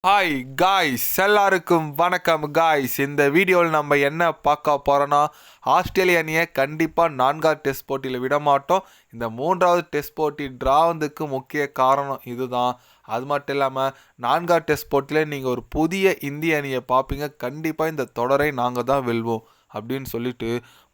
Hi guys, எல்லாருக்கும் வணக்கம் guys. இந்த வீடியோவில் நம்ம என்ன பார்க்க போகிறோன்னா, ஆஸ்திரேலிய அணியை கண்டிப்பாக 4வது டெஸ்ட் போட்டியில் விட மாட்டோம். இந்த 3வது டெஸ்ட் போட்டி ட்ராவதுக்கு முக்கிய காரணம் இதுதான். அது மட்டும் இல்லாமல் 4வது டெஸ்ட் போட்டியில் நீங்கள் ஒரு புதிய இந்திய அணியை பார்ப்பீங்க. கண்டிப்பாக இந்த தொடரை நாங்கள் தான் வெல்வோம் அப்படின்னு சொல்லிட்டு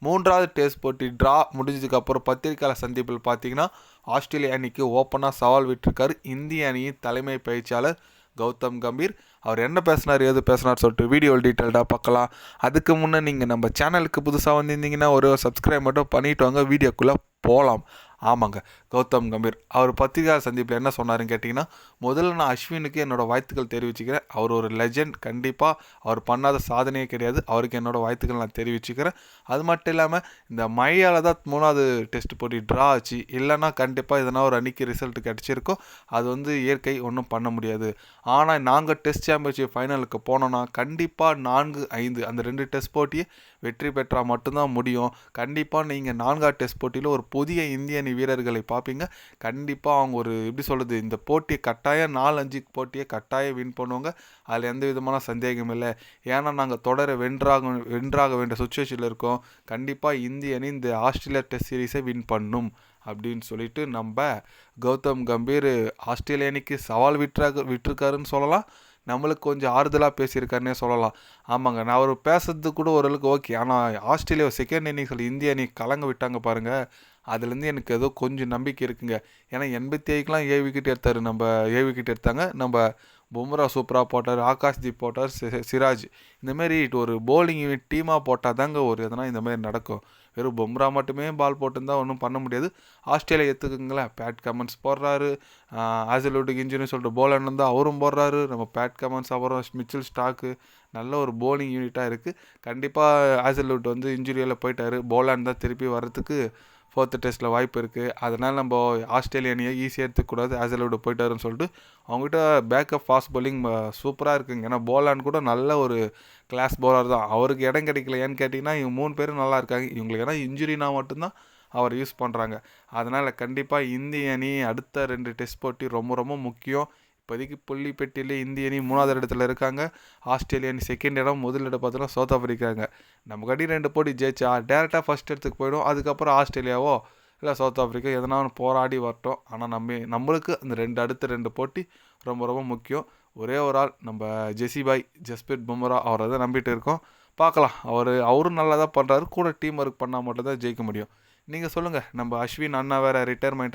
3வது டெஸ்ட் போட்டி ட்ரா முடிஞ்சதுக்கப்புறம் பத்திரிகையாளர் சந்திப்பில் பார்த்தீங்கன்னா, ஆஸ்திரேலிய அணிக்கு ஓப்பனாக சவால் விட்டிருக்காரு இந்திய அணியின் தலைமை பயிற்சியாளர் கௌதம் கம்பீர். அவர் என்ன பேசினார், ஏது பேசினார் சொல்லிட்டு வீடியோ டீட்டெயில்டாக பார்க்கலாம். அதுக்கு முன்னே நீங்கள் நம்ம சேனலுக்கு புதுசாக வந்திருந்தீங்கன்னா ஒரு சப்ஸ்கிரைப் மட்டும் பண்ணிவிட்டு வாங்க, வீடியோக்குள்ளே போகலாம். ஆமாங்க, கௌதம் கம்பீர் அவர் பத்திரிகை சந்திப்பில் என்ன சொன்னாருன்னு கேட்டிங்கன்னா, முதல்ல நான் அஸ்வினுக்கு என்னோடய வாழ்த்துக்கள் தெரிவிச்சுக்கிறேன். அவர் ஒரு லெஜண்ட், கண்டிப்பாக அவர் பண்ணாத சாதனையே கிடையாது. அவருக்கு என்னோடய வாழ்த்துக்கள் நான் தெரிவிச்சுக்கிறேன். அது மட்டும் இல்லாமல் இந்த மழையால் தான் 3வது டெஸ்ட் போட்டி ட்ரா ஆச்சு. இல்லைன்னா கண்டிப்பாக எதனா ஒரு அன்றைக்கி ரிசல்ட் கிடச்சிருக்கோம். அது இயற்கை, ஒன்றும் பண்ண முடியாது. ஆனால் நாங்கள் டெஸ்ட் சாம்பியன்ஷிப் ஃபைனலுக்கு போனோன்னா கண்டிப்பாக 4-5 அந்த 2 டெஸ்ட் போட்டியை வெற்றி பெற்றால் மட்டும்தான் முடியும். கண்டிப்பாக நீங்கள் 4வது டெஸ்ட் போட்டியில் ஒரு புதிய இந்திய அணி வீரர்களை பார்ப்பீங்க. கண்டிப்பாக அவங்க ஒரு எப்படி சொல்கிறது, இந்த போட்டியை கட்டாயம் 4-5 போட்டியை கட்டாயம் வின் பண்ணுவாங்க. அதில் எந்த விதமான சந்தேகம் இல்லை. ஏன்னா நாங்கள் தொடரை வென்றாக வேண்டிய சுச்சுவேஷனில் இருக்கோம். கண்டிப்பாக இந்திய அணி இந்த ஆஸ்திரேலியா டெஸ்ட் சீரீஸை வின் பண்ணும் அப்படின்னு சொல்லிட்டு நம்ம கௌதம் கம்பீர் ஆஸ்திரேலிய அணிக்கு சவால் விட்டுருக்காருன்னு சொல்லலாம். நம்மளுக்கு கொஞ்சம் ஆறுதலாக பேசியிருக்காருன்னே சொல்லலாம். ஆமாங்க, நான் அவர் பேசுறது கூட ஓரளவுக்கு ஓகே. ஆனால் ஆஸ்திரேலியா செகண்ட் இன்னிங்ஸில் இந்திய அணி கலங்க விட்டாங்க பாருங்கள், அதுலேருந்து எனக்கு ஏதோ கொஞ்சம் நம்பிக்கை இருக்குங்க. ஏன்னா 87க்கெலாம் 7 விக்கெட் எடுத்தார், நம்ம 7 விக்கெட் எடுத்தாங்க. நம்ம பும்ரா சூப்பராக போட்டார், ஆகாஷ்தீப் போட்டார், சிராஜ். இந்தமாரி ஒரு போலிங் யூனிட் டீமாக போட்டால் தாங்க ஒரு எதனா இந்தமாரி நடக்கும். வெறும் பும்ரா மட்டுமே பால் போட்டுருந்தால் ஒன்றும் பண்ண முடியாது. ஆஸ்திரேலியா எடுத்துக்குங்களேன், பேட் கமன்ஸ் போடுறாரு, ஆசலூட்டுக்கு இன்ஜுரின்னு சொல்லிட்டு போலண்ட் இருந்தால் அவரும் போடுறாரு. நம்ம பேட் கமன்ஸ், அப்புறம் மிச்சல் ஸ்டாக்கு, நல்ல ஒரு போலிங் யூனிட்டாக இருக்குது. கண்டிப்பாக ஆசலூட் இன்ஜுரியில் போயிட்டார். போலாண்ட் தான் திருப்பி வர்றதுக்கு 4th டெஸ்ட்டில் வாய்ப்பு இருக்குது. அதனால் நம்ம ஆஸ்திரேலிய அணியை ஈஸியாக எடுத்துக்கூடாது. ஆசலோடு போயிட்டாருன்னு சொல்லிட்டு அவங்ககிட்ட பேக்கப் ஃபாஸ்ட் பவுலிங் சூப்பராக இருக்குங்க. ஏன்னா போலாண்ட் கூட நல்ல ஒரு கிளாஸ் பவுலர் தான். அவருக்கு இடம் கிடைக்கல. ஏன்னு கேட்டிங்கன்னா இவங்க 3 பேரும் நல்லா இருக்காங்க. இவங்களுக்கு ஏன்னா இன்ஜுரினா மட்டும்தான் அவர் யூஸ் பண்ணுறாங்க. அதனால் கண்டிப்பாக இந்திய அணி அடுத்த 2 டெஸ்ட் போட்டி ரொம்ப ரொம்ப முக்கியம். இப்போதைக்கு புள்ளி பெட்டியில் இந்திய அணி 3வது இடத்துல இருக்காங்க. ஆஸ்திரேலிய அணி செகண்ட் இடம், முதல் இடம் பார்த்தோன்னா சவுத் ஆஃப்ரிக்காங்க. நம்ம கட்டி 2 போட்டி ஜெயிச்சா டேரெக்டாக ஃபஸ்ட் இடத்துக்கு போய்டும். அதுக்கப்புறம் ஆஸ்திரேலியாவோ இல்லை சவுத் ஆஃப்ரிக்கா எதனா ஒன்று போராடி வரட்டும். ஆனால் நம்மளுக்கு அந்த அடுத்த 2 போட்டி ரொம்ப ரொம்ப முக்கியம். ஒரே ஒரு ஆள் நம்ம ஜஸ்பிரிட் பும்ரா, அவரை தான் நம்பிட்டு இருக்கோம். பார்க்கலாம், அவரும் நல்லா தான் பண்ணுறாரு. கூட டீம் ஒர்க் பண்ணால் மட்டும்தான் ஜெயிக்க முடியும். நீங்கள் சொல்லுங்கள், நம்ம அஸ்வின் அண்ணா வேறு ரிட்டையர்மெண்ட்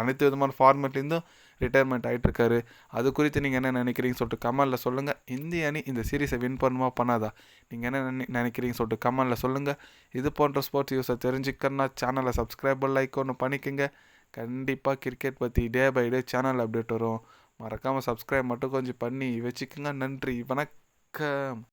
அனைத்து விதமான ஃபார்மேட்லேருந்தும் ரிட்டையர்மெண்ட் ஆகிட்டுருக்காரு. அது குறித்து நீங்கள் என்ன நினைக்கிறீங்கன்னு சொல்லிட்டு கமெண்டில் சொல்லுங்கள். இந்திய அணி இந்த சீரீஸை வின் பண்ணுமா பண்ணாதா, நீங்கள் என்ன நினைக்கிறீங்கன்னு சொல்லிட்டு கமெண்டில் சொல்லுங்கள். இது போன்ற ஸ்போர்ட்ஸ் நியூஸை தெரிஞ்சுக்கன்னா சேனலை சப்ஸ்கிரைப் லைக் ஒன்று பண்ணிக்கோங்க. கண்டிப்பாக கிரிக்கெட் பற்றி day by day channel update வரும். மறக்காமல் சப்ஸ்கிரைப் மட்டும் கொஞ்சம் பண்ணி வச்சுக்கோங்க. நன்றி, வணக்கம்.